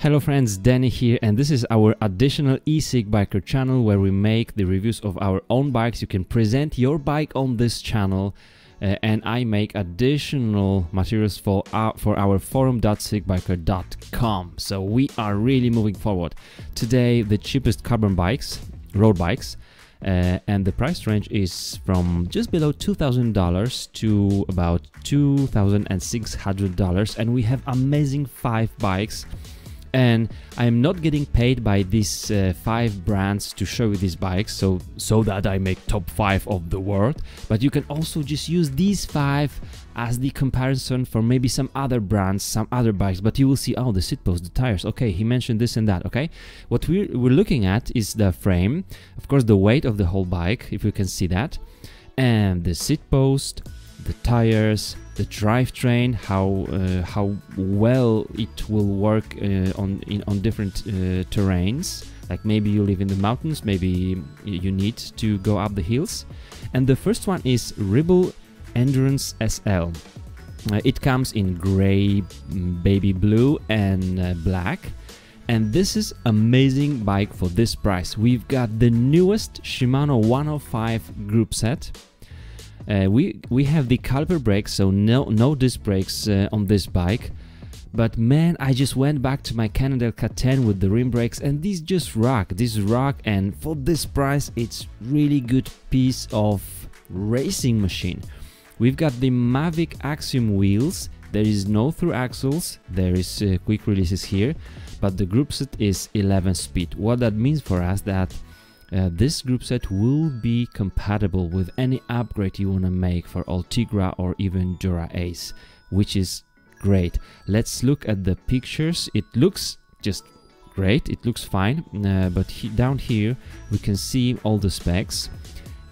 Hello friends, Danny here, and this is our additional E-SickBiker channel where we make the reviews of our own bikes. You can present your bike on this channel and I make additional materials for our forum.sickbiker.com. So we are really moving forward. Today the cheapest carbon bikes, road bikes, and the price range is from just below $2,000 to about $2,600, and we have amazing 5 bikes. And I am not getting paid by these 5 brands to show you these bikes so that I make top 5 of the world, but you can also just use these 5 as the comparison for maybe some other brands, some other bikes. But you will see, oh, the seat post, the tires, okay, he mentioned this and that. Okay, what we're looking at is the frame, of course the weight of the whole bike, if you can see that, and the seat post, the tires, the drivetrain, how well it will work on different terrains. Like maybe you live in the mountains, maybe you need to go up the hills. And the first one is Rebel Endurance SL. It comes in gray, baby blue, and black. And this is amazing bike for this price. We've got the newest Shimano 105 group set. We have the caliper brakes, so no disc brakes on this bike. But man, I just went back to my Cannondale K10 with the rim brakes, and these just rock. And for this price, it's really good piece of racing machine. We've got the Mavic Axiom wheels. There is no through axles. There is quick releases here, but the group set is 11 speed. What that means for us that this group set will be compatible with any upgrade you want to make for Ultegra or even Dura Ace, which is great. Let's look at the pictures. It looks just great, it looks fine, but down here we can see all the specs.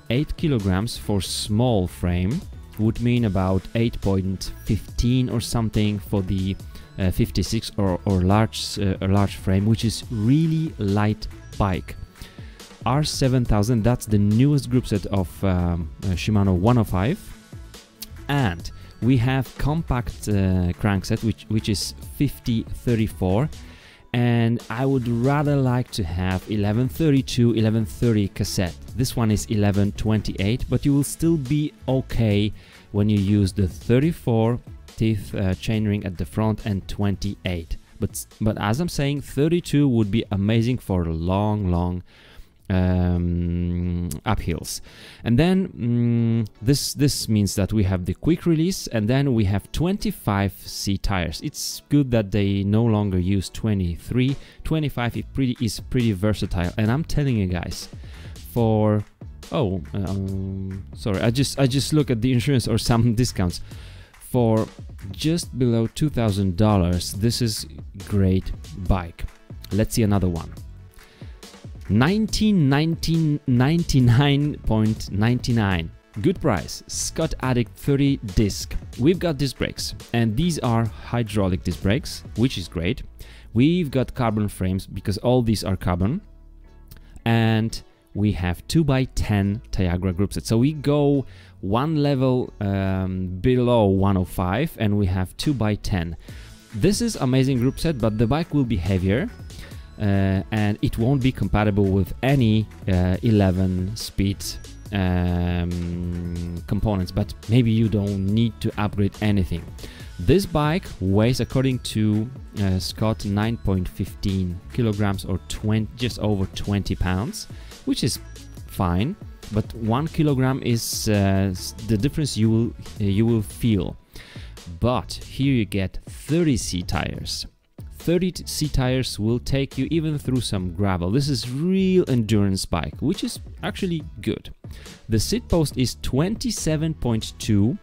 8 kilograms for small frame would mean about 8.15 or something for the 56 or large frame, which is really light bike. R7000, that's the newest group set of Shimano 105, and we have compact crankset which is 5034, and I would rather like to have 1132, 1130 cassette. This one is 1128, but you will still be okay when you use the 34 teeth chainring at the front and 28. But as I'm saying, 32 would be amazing for long uphills. And then this means that we have the quick release, and then we have 25C tires. It's good that they no longer use 23. 25 is pretty versatile, and I'm telling you guys, for sorry, I just look at the insurance or some discounts. For just below $2,000, this is great bike. Let's see another one. 1999.99, good price. Scott Addict 30 disc. We've got disc brakes, and these are hydraulic disc brakes, which is great. We've got carbon frames because all these are carbon, and we have 2x10 Tiagra group set. So we go one level below 105, and we have 2x10. This is amazing group set, but the bike will be heavier. And it won't be compatible with any 11 speed components, but maybe you don't need to upgrade anything. This bike weighs, according to Scott, 9.15 kilograms or just over 20 pounds, which is fine, but 1 kilogram is the difference you will feel. But here you get 30C tires. 30C tires will take you even through some gravel. This is real endurance bike, which is actually good. The seat post is 27.2.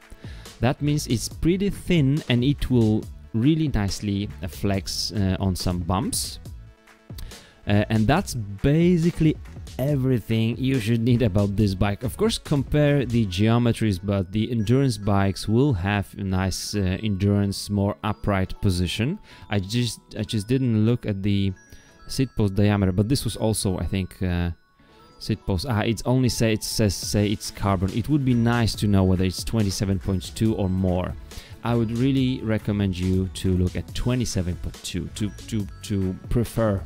That means it's pretty thin, and it will really nicely flex on some bumps. And that's basically everything you should need about this bike. Of course, compare the geometries, but the endurance bikes will have a nice endurance, more upright position. I just didn't look at the seat post diameter, but this was also, I think, seat post. It's only say it's carbon. It would be nice to know whether it's 27.2 or more. I would really recommend you to look at 27.2 to prefer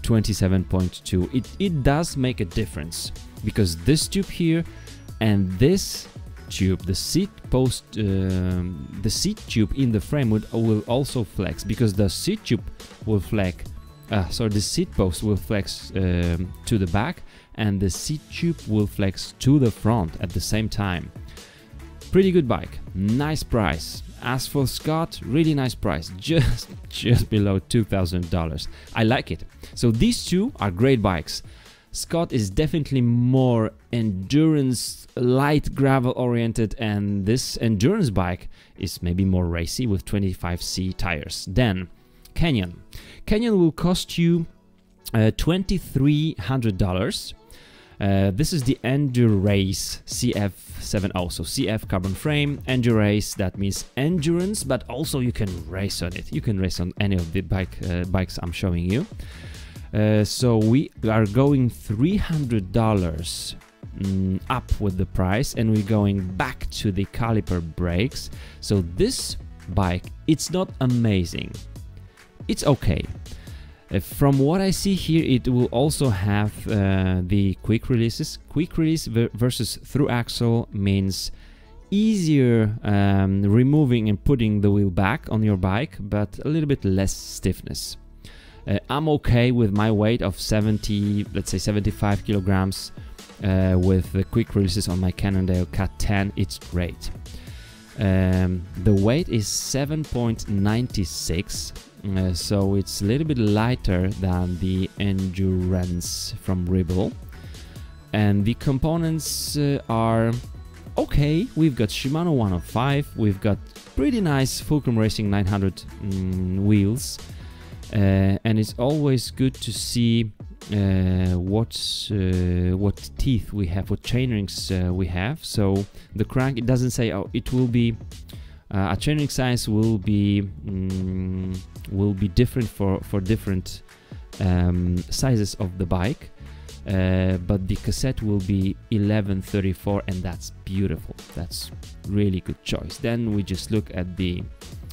27.2. It does make a difference, because this tube here and this tube, the seat post, the seat tube in the frame will also flex, because the seat tube will flex. The seat post will flex to the back, and the seat tube will flex to the front at the same time. Pretty good bike, nice price. As for Scott, really nice price, just below $2,000. I like it. So these two are great bikes. Scott is definitely more endurance, light gravel oriented, and this endurance bike is maybe more racy with 25C tires. Then Canyon. Canyon will cost you $2,300. This is the Endurace CF70, so CF carbon frame, Endurace, that means endurance, but also you can race on it. You can race on any of the bikes I'm showing you. So we are going $300 up with the price, and we're going back to the caliper brakes. So this bike, it's not amazing. It's okay. From what I see here, it will also have the quick releases. Quick release versus through axle means easier removing and putting the wheel back on your bike, but a little bit less stiffness. I'm okay with my weight of 70, let's say 75 kilograms with the quick releases on my Cannondale Cat 10. It's great. The weight is 7.96. So it's a little bit lighter than the Endurance from Rebel, and the components are okay. We've got Shimano 105, we've got pretty nice Fulcrum Racing 900 wheels, and it's always good to see what teeth we have, what chainrings we have. So the crank, it doesn't say, oh, it will be a chainring size will be different for different sizes of the bike, but the cassette will be 1134, and that's beautiful. That's really good choice. Then we just look at the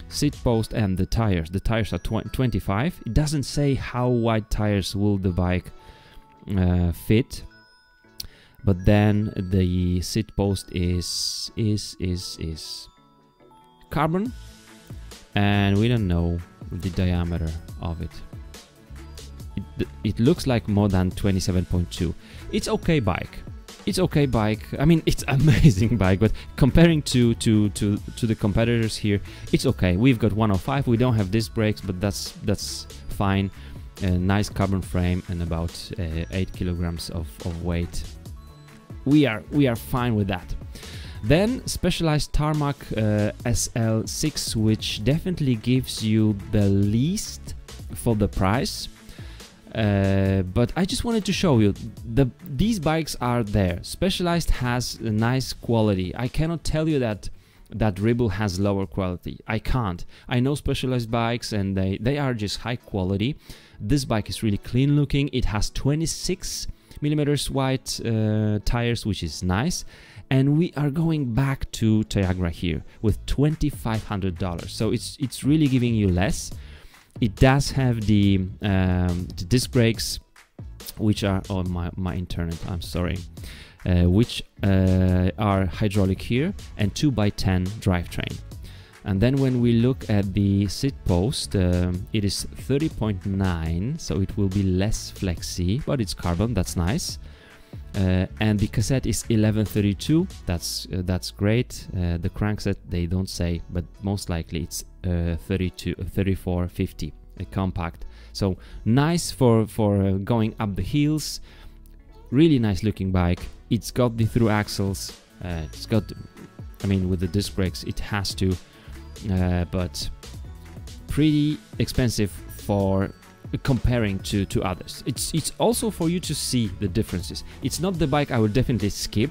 seat post and the tires. The tires are 25. It doesn't say how wide tires will the bike fit, but then the seat post is carbon, and we don't know the diameter of it. It looks like more than 27.2. It's okay bike. It's okay bike. I mean, it's amazing bike, but comparing to the competitors here, it's okay. We've got 105. We don't have disc brakes, but that's fine. A nice carbon frame and about 8 kilograms of weight. We are fine with that. Then Specialized Tarmac SL6, which definitely gives you the least for the price. But I just wanted to show you, these bikes are there. Specialized has a nice quality. I cannot tell you that Rebel has lower quality. I can't. I know Specialized bikes, and they are just high quality. This bike is really clean looking. It has 26 millimeters wide tires, which is nice. And we are going back to Tiagra here with $2,500. So it's really giving you less. It does have the disc brakes, which are on my internet. I'm sorry, which are hydraulic here, and 2x10 drivetrain. And then when we look at the seat post, it is 30.9, so it will be less flexy, but it's carbon. That's nice. And the cassette is 1132. That's great. The crankset they don't say, but most likely it's 3450, a compact. So nice for going up the hills. Really nice looking bike. It's got the through axles. It's got, I mean, with the disc brakes it has to, but pretty expensive for comparing to others. It's also for you to see the differences. It's not the bike I would definitely skip.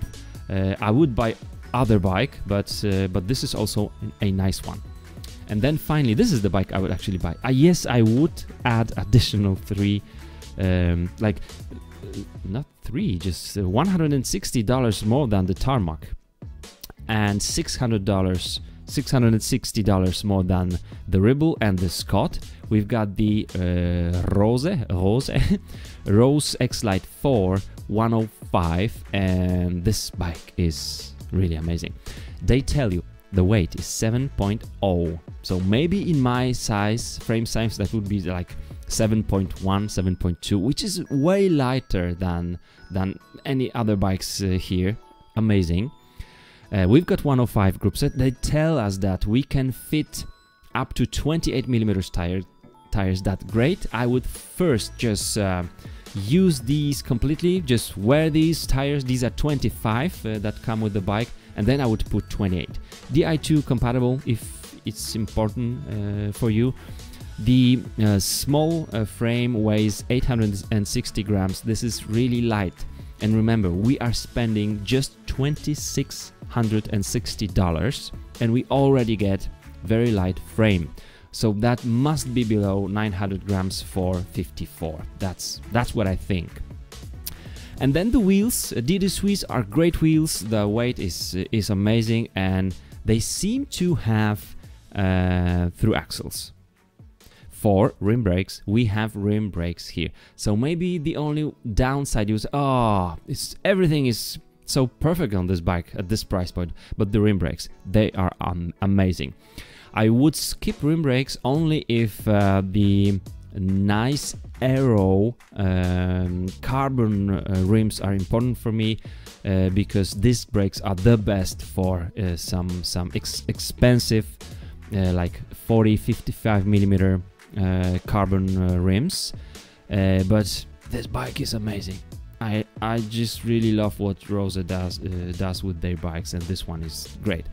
I would buy other bike, but this is also a nice one. And then finally, this is the bike I would actually buy. Yes, I would add additional not three, just $160 more than the Tarmac, and $600 $660 more than the Rebel and the Scott. We've got the Rose X-lite 4 105, and this bike is really amazing. They tell you the weight is 7.0, so maybe in my size, frame size, that would be like 7.1, 7.2, which is way lighter than any other bikes here. Amazing. We've got 105 group set. They tell us that we can fit up to 28mm tires. That's great. I would first just use these completely, just wear these tires. These are 25 that come with the bike, and then I would put 28. Di2 compatible if it's important for you. The small frame weighs 860 grams. This is really light. And remember, we are spending just $2,660 and we already get very light frame. So that must be below 900 grams for 54. That's what I think. And then the wheels. DD Swiss are great wheels. The weight is amazing, and they seem to have through axles. For rim brakes, we have rim brakes here. So maybe the only downside is, everything is so perfect on this bike at this price point, but the rim brakes, they are amazing. I would skip rim brakes only if the nice aero carbon rims are important for me, because these brakes are the best for some expensive like 40-55mm carbon rims, but this bike is amazing. I just really love what Rosa does with their bikes, and this one is great.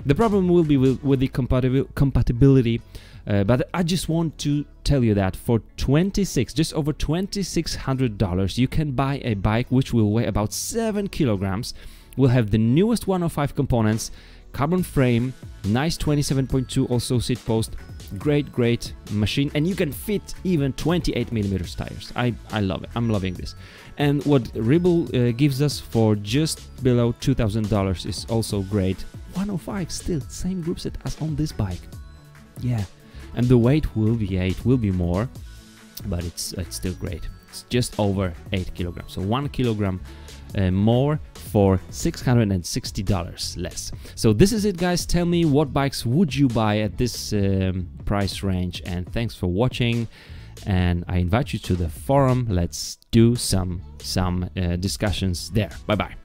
The problem will be with the compatibility, but I just want to tell you that for just over $2,600, you can buy a bike which will weigh about 7 kilograms, will have the newest 105 components, carbon frame, nice 27.2 also seat post, great machine, and you can fit even 28mm tires. I love it. I'm loving this. And what Rebel gives us for just below $2,000 is also great. 105 still same group set as on this bike. Yeah, and the weight will be more, but it's still great. It's just over 8 kilograms, so 1 kilogram more for $660 less. So this is it, guys. Tell me, what bikes would you buy at this price range? And thanks for watching, and I invite you to the forum. Let's do some discussions there. Bye bye.